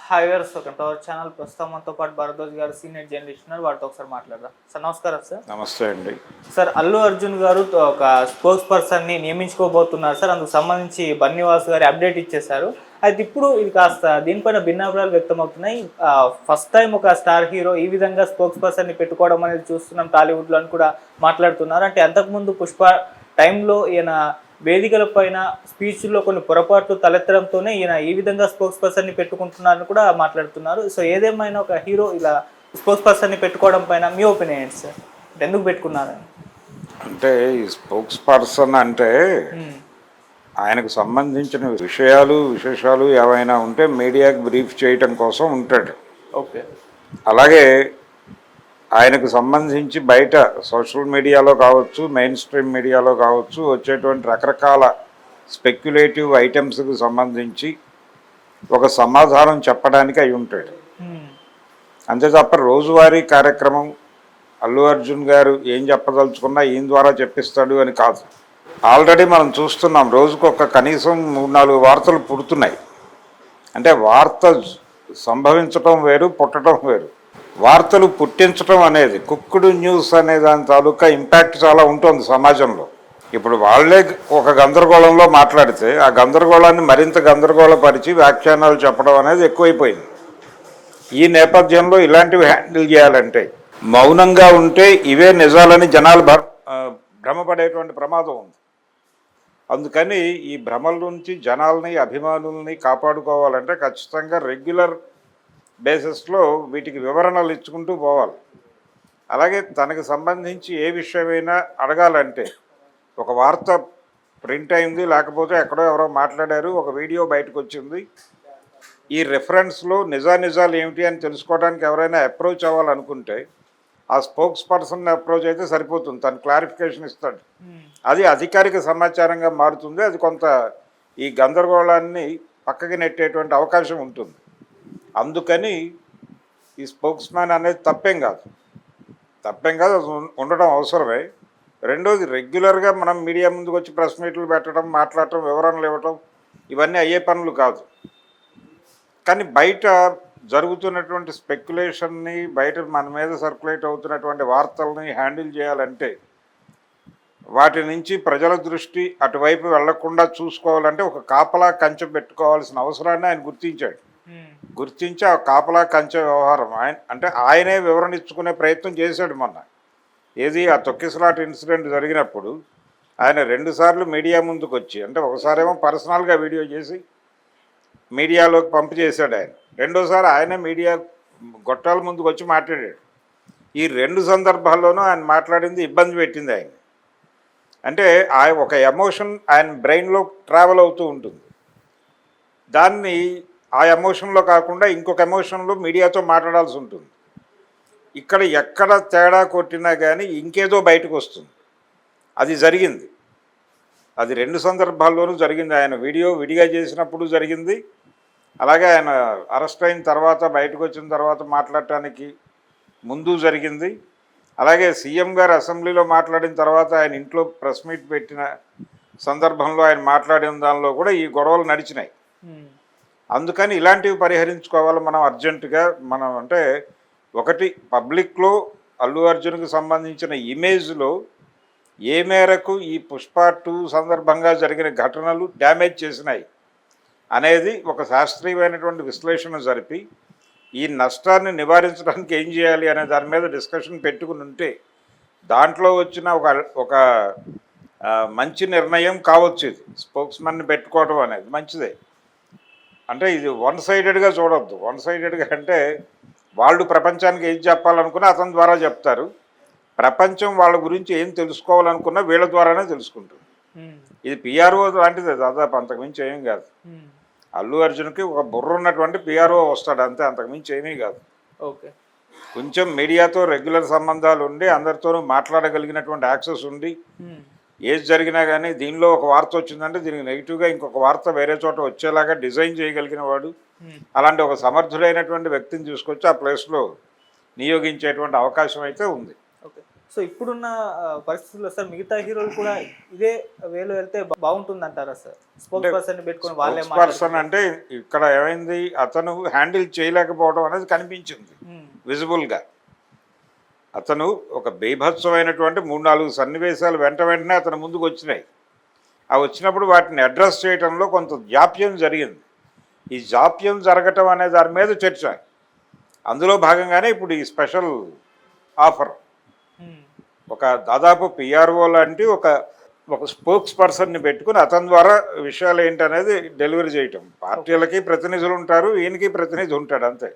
Hi గారు, welcome to our channel. ప్రస్తుతం మనతో పాటు భరద్వాజ్ గారు సీనియర్ జర్నలిస్ట్ ఉన్నారు. వారితో ఒకసారి మాట్లాడదాం. సార్ నమస్కారం. సార్ నమస్తే అండి. సార్ అల్లు అర్జున్ గారు ఒక స్పోక్స్ పర్సన్ని నియమించుకోబోతున్నారు సార్. అందుకు సంబంధించి బన్నీవాస్ గారు అప్డేట్ ఇచ్చేశారు. అయితే ఇప్పుడు ఇది కాస్త దీనిపైన భిన్నాభిప్రాయాలు వ్యక్తమవుతున్నాయి. ఫస్ట్ టైం ఒక స్టార్ హీరో ఈ విధంగా స్పోక్స్ పర్సన్ని పెట్టుకోవడం అనేది చూస్తున్నాం టాలీవుడ్లో అని కూడా మాట్లాడుతున్నారు. అంటే అంతకుముందు పుష్ప టైంలో ఈయన వేదికల పైన స్పీచ్లో కొన్ని పొరపాట్లు తలెత్తడంతోనే ఈయన ఈ విధంగా స్పోక్స్ పర్సన్ని పెట్టుకుంటున్నారని కూడా మాట్లాడుతున్నారు. సో ఏదేమైనా ఒక హీరో ఇలా స్పోక్స్ పర్సన్ని పెట్టుకోవడం పైన మీ ఒపీనియన్ ఏంటి సార్? ఎందుకు పెట్టుకున్నారని? అంటే ఈ స్పోక్స్ పర్సన్ అంటే ఆయనకు సంబంధించిన విశేషాలు ఏవైనా ఉంటే మీడియాకి బ్రీఫ్ చేయటం కోసం ఉంటాడు. ఓకే. అలాగే ఆయనకు సంబంధించి బయట సోషల్ మీడియాలో కావచ్చు, మెయిన్ స్ట్రీమ్ మీడియాలో కావచ్చు వచ్చేటువంటి రకరకాల స్పెక్యులేటివ్ ఐటమ్స్కి సంబంధించి ఒక సమాధానం చెప్పడానికి అయి ఉంటాడు. అంతే తప్ప రోజువారీ కార్యక్రమం అల్లు అర్జున్ గారు ఏం చెప్పదలుచుకున్నా ఈయన ద్వారా చెప్పిస్తాడు అని కాదు. ఆల్రెడీ మనం చూస్తున్నాం, రోజుకు కనీసం 3-4 వార్తలు పుడుతున్నాయి. అంటే వార్త సంభవించటం వేరు, పుట్టడం వేరు. వార్తలు పుట్టించడం అనేది, కుక్కుడు న్యూస్ అనే దాని తాలూకా ఇంపాక్ట్ చాలా ఉంటుంది సమాజంలో. ఇప్పుడు వాళ్ళే ఒక గందరగోళంలో మాట్లాడితే ఆ గందరగోళాన్ని మరింత గందరగోళపరిచి వ్యాఖ్యానాలు చెప్పడం అనేది ఎక్కువైపోయింది. ఈ నేపథ్యంలో ఇలాంటివి హ్యాండిల్ చేయాలంటే మౌనంగా ఉంటే ఇవే నిజాలని జనాలు భ్రమపడేటువంటి ప్రమాదం ఉంది. అందుకని ఈ భ్రమల నుంచి జనాల్ని, అభిమానుల్ని కాపాడుకోవాలంటే ఖచ్చితంగా రెగ్యులర్ బేసిస్లో వీటికి వివరణలు ఇచ్చుకుంటూ పోవాలి. అలాగే తనకు సంబంధించి ఏ విషయమైనా అడగాలంటే ఒక వార్త ప్రింట్ అయింది, లేకపోతే ఎక్కడో ఎవరో మాట్లాడారు, ఒక వీడియో బయటకు వచ్చింది, ఈ రెఫరెన్స్లో నిజాలు ఏమిటి అని తెలుసుకోవడానికి ఎవరైనా అప్రోచ్ అవ్వాలనుకుంటే ఆ స్పోక్స్ పర్సన్ అప్రోచ్ అయితే సరిపోతుంది. తను క్లారిఫికేషన్ ఇస్తాడు. అది అధికారిక సమాచారంగా మారుతుంది. అది కొంత ఈ గందరగోళాన్ని పక్కకి నెట్టేటువంటి అవకాశం ఉంటుంది. అందుకని ఈ స్పోక్స్ మ్యాన్ అనేది తప్పేం కాదు, అది ఉండడం అవసరమే. రెండోది, రెగ్యులర్గా మనం మీడియా ముందుకు వచ్చి ప్రెస్ మీట్లు పెట్టడం, మాట్లాడటం, వివరణలు ఇవ్వటం ఇవన్నీ అయ్యే పనులు కాదు. కానీ బయట జరుగుతున్నటువంటి స్పెక్యులేషన్ని, బయట మన మీద సర్క్యులేట్ అవుతున్నటువంటి వార్తల్ని హ్యాండిల్ చేయాలంటే, వాటి నుంచి ప్రజల దృష్టి అటువైపు వెళ్లకుండా చూసుకోవాలంటే ఒక కాపలా కంచె పెట్టుకోవాల్సిన అవసరాన్ని ఆయన గుర్తించి ఆ కాపలా కంచె వ్యవహారం ఆయనే వివరణ ఇచ్చుకునే ప్రయత్నం చేశాడు. మొన్న ఆ తొక్కిసలాట ఇన్సిడెంట్ జరిగినప్పుడు ఆయన 2 సార్లు మీడియా ముందుకు వచ్చి, అంటే ఒకసారేమో పర్సనల్గా వీడియో చేసి మీడియాలోకి పంపు చేశాడు ఆయన. రెండోసారి ఆయనే మీడియా గొట్టాల ముందుకు వచ్చి మాట్లాడాడు. ఈ 2 సందర్భాల్లోనూ ఆయన మాట్లాడింది ఇబ్బంది పెట్టింది ఆయన. అంటే ఒక ఎమోషన్ ఆయన బ్రెయిన్లో ట్రావెల్ అవుతూ ఉంటుంది. దాన్ని ఆ ఎమోషన్లో కాకుండా ఇంకొక ఎమోషన్లో మీడియాతో మాట్లాడాల్సి ఉంటుంది. ఇక్కడ ఎక్కడ తేడా కొట్టినా కానీ ఇంకేదో బయటకు వస్తుంది. అది జరిగింది. అది 2 సందర్భాల్లోనూ జరిగింది. ఆయన వీడియో విడిగా చేసినప్పుడు జరిగింది, అలాగే ఆయన అరెస్ట్ అయిన తర్వాత బయటకు వచ్చిన తర్వాత మాట్లాడటానికి ముందు జరిగింది. అలాగే సీఎం గారు అసెంబ్లీలో మాట్లాడిన తర్వాత ఆయన ఇంట్లో ప్రెస్ మీట్ పెట్టిన సందర్భంలో ఆయన మాట్లాడిన దానిలో కూడా ఈ గొడవలు నడిచినాయి. అందుకని ఇలాంటివి పరిహరించుకోవాలి మనం అర్జెంటుగా. మనం అంటే ఒకటి, పబ్లిక్లో అల్లు అర్జున్కి సంబంధించిన ఇమేజ్లో ఏ మేరకు ఈ పుష్ప 2 సందర్భంగా జరిగిన ఘటనలు డ్యామేజ్ చేసినాయి అనేది ఒక శాస్త్రీయమైనటువంటి విశ్లేషణ జరిపి ఈ నష్టాన్ని నివారించడానికి ఏం చేయాలి అనే దాని మీద డిస్కషన్ పెట్టుకుని ఉంటే దాంట్లో వచ్చిన ఒక మంచి నిర్ణయం కావచ్చు. ఇది స్పోక్స్మెన్ని పెట్టుకోవడం అనేది మంచిదే. అంటే ఇది వన్ సైడెడ్గా చూడొద్దు. వన్ సైడెడ్గా అంటే వాళ్ళు ప్రపంచానికి ఏం చెప్పాలనుకున్నా అతని ద్వారా చెప్తారు, ప్రపంచం వాళ్ళ గురించి ఏం తెలుసుకోవాలనుకున్నా వీళ్ళ ద్వారానే తెలుసుకుంటుంది. ఇది పిఆర్ఓ లాంటిదే దాదాపు, అంతకుమించి ఏం కాదు. అల్లు అర్జున్కి ఒక బుర్ర ఉన్నటువంటి పిఆర్ఓ వస్తాడు అంతే, అంతకుమించి ఏమీ కాదు. ఓకే. కొంచెం మీడియాతో రెగ్యులర్ సంబంధాలు ఉండి అందరితోనూ మాట్లాడగలిగినటువంటి యాక్సెస్ ఉండి ఏది జరిగినా కానీ దీనిలో ఒక వార్త వచ్చిందంటే దీనికి నెగిటివ్గా ఇంకొక వార్త వేరే చోట వచ్చేలాగా డిజైన్ చేయగలిగిన వాడు, అలాంటి ఒక సమర్థుడైనటువంటి వ్యక్తిని తీసుకొచ్చి ఆ ప్లేస్లో నియోగించేటువంటి అవకాశం అయితే ఉంది. ఓకే. సో ఇప్పుడున్న పరిస్థితుల్లో సార్ మిగతా హీరోలు కూడా ఇదే వేలో వెళ్తే బాగుంటుంది అంటారా సార్? స్పోక్స్ పర్సన్ పెట్టుకుని వాళ్ళే పర్సన్ అంటే ఇక్కడ ఏమైంది, అతను హ్యాండిల్ చేయలేకపోవడం అనేది కనిపించింది విజిబుల్గా. అతను ఒక బీభత్సమైనటువంటి 3-4 సన్నివేశాలు వెంటనే అతని ముందుకు వచ్చినాయి. ఆ వచ్చినప్పుడు వాటిని అడ్రస్ చేయడంలో కొంత జాప్యం జరిగింది. ఈ జాప్యం జరగటం అనే దాని మీద చర్చ. అందులో భాగంగానే ఇప్పుడు ఈ స్పెషల్ ఆఫర్ ఒక దాదాపు పిఆర్ఓ లాంటి ఒక స్పోక్స్ పర్సన్ని పెట్టుకుని అతని ద్వారా విషయాలు ఏంటనేది డెలివరీ చేయటం. పార్టీలకి ప్రతినిధులు ఉంటారు, ఈయనకి ప్రతినిధి ఉంటాడు, అంతే.